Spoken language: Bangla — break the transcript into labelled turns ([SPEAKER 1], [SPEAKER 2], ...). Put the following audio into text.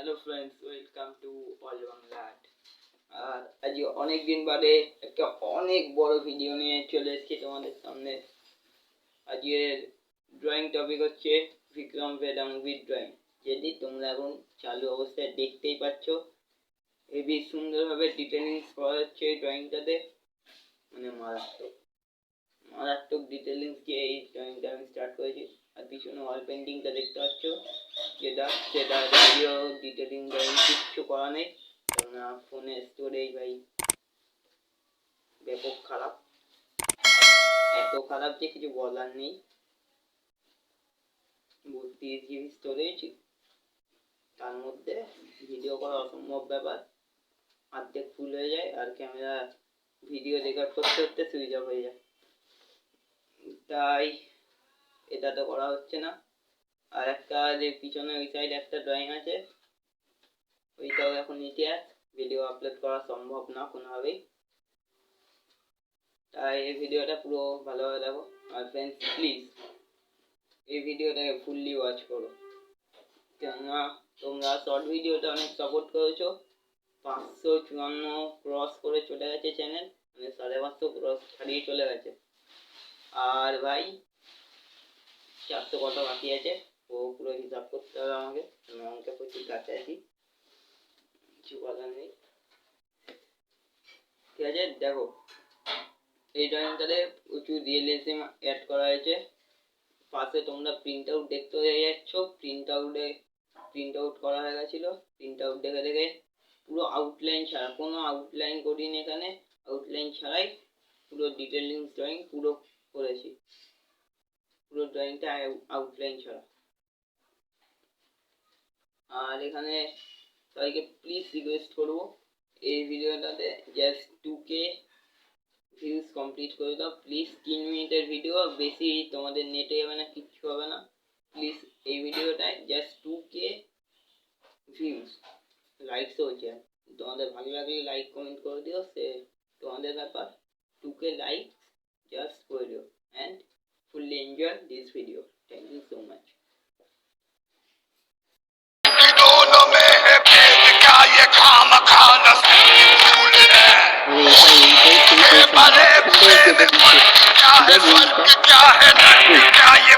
[SPEAKER 1] Hello friends, welcome to all Bangla art. আর আজ অনেক দিন বাদে একটা অনেক বড় ভিডিও নিয়ে চলে এসেছি তোমাদের সামনে। আজকের ড্রয়িং টপিক হচ্ছে বিক্রম বেদা মুভির ড্রয়িং, যেটি তোমরা এখন চালু অবস্থায় দেখতেই পাচ্ছ। হেবি সুন্দরভাবে ডিটেলিংস করা হচ্ছে এই ড্রয়িংটাতে, মানে মারাত্মক ডিটেলিংস দিয়ে এই ড্রয়িংটা আমি স্টার্ট করেছি। আর পিছনে ওয়াল পেন্টিংটা দেখতে পাচ্ছ, সেটা ভিডিও ডিটেলিং ড্রয়িং কিচ্ছু করা নেই, কেননা ফোনের স্টোরেজ ভাই ব্যাপক খারাপ, এত খারাপ যে কিছু বলার নেই। 32 জিবি স্টোরেজ, তার মধ্যে ভিডিও করা অসম্ভব ব্যাপার, অর্ধেক ফুল হয়ে যায় আর ক্যামেরা ভিডিও রেকর্ড করতে করতে সুইচ অফ হয়ে যায়, তাই এটা তো করা হচ্ছে না। আর একটা যে পিছনে ওই সাইডে একটা ড্রয়িং আছে, ওইটাও এখন ইতিহাস, ভিডিও আপলোড করা সম্ভব না কোনোভাবেই, তাই এই ভিডিওটা পুরো ভালোভাবে দেখো। আর ফ্রেন্ডস প্লিজ এই ভিডিওটাকে ফুললি ওয়াচ করো, কেননা তোমরা শর্ট ভিডিওটা অনেক সাপোর্ট করেছো। 554 ক্রস করে চলে গেছে চ্যানেল, মানে 550 ক্রস ছাড়িয়ে চলে গেছে। আর ভাই 400 কত বাকি আছে ও পুরো হিসাব করতে হবে আমাকে, আমি অঙ্কে প্রচুর কাছে আছি, কিছু বলার নেই। ঠিক আছে, দেখো এই ড্রয়িংটাতে প্রচুর রিয়েলিজম অ্যাড করা হয়েছে। পাশে তোমরা প্রিন্ট আউট দেখতে হয়ে যাচ্ছ, প্রিন্ট আউট করা হয়ে গেছিলো। প্রিন্ট আউট দেখে দেখে পুরো আউটলাইন ছাড়া, কোনো আউটলাইন করিনি এখানে, আউটলাইন ছাড়াই পুরো ডিটেলিং ড্রয়িং পুরো করেছি, পুরো ড্রয়িংটা আউটলাইন ছাড়া। আর এখানে সবাইকে প্লিজ রিকোয়েস্ট করবো, এই ভিডিওটাতে জাস্ট 2K ভিউজ কমপ্লিট করে দাও প্লিজ। 3 মিনিটের ভিডিও, বেশি তোমাদের নেটে যাবে না, কিচ্ছু হবে না। প্লিজ এই ভিডিওটায় জাস্ট 2K ভিউজ, লাইকস হচ্ছে, তোমাদের ভালো লাগলে লাইক কমেন্ট করে দিও, সে তোমাদের ব্যাপার। 2K লাইক জাস্ট করে দিও and fully enjoy this video. Thank you so much.
[SPEAKER 2] क्या है क्या ये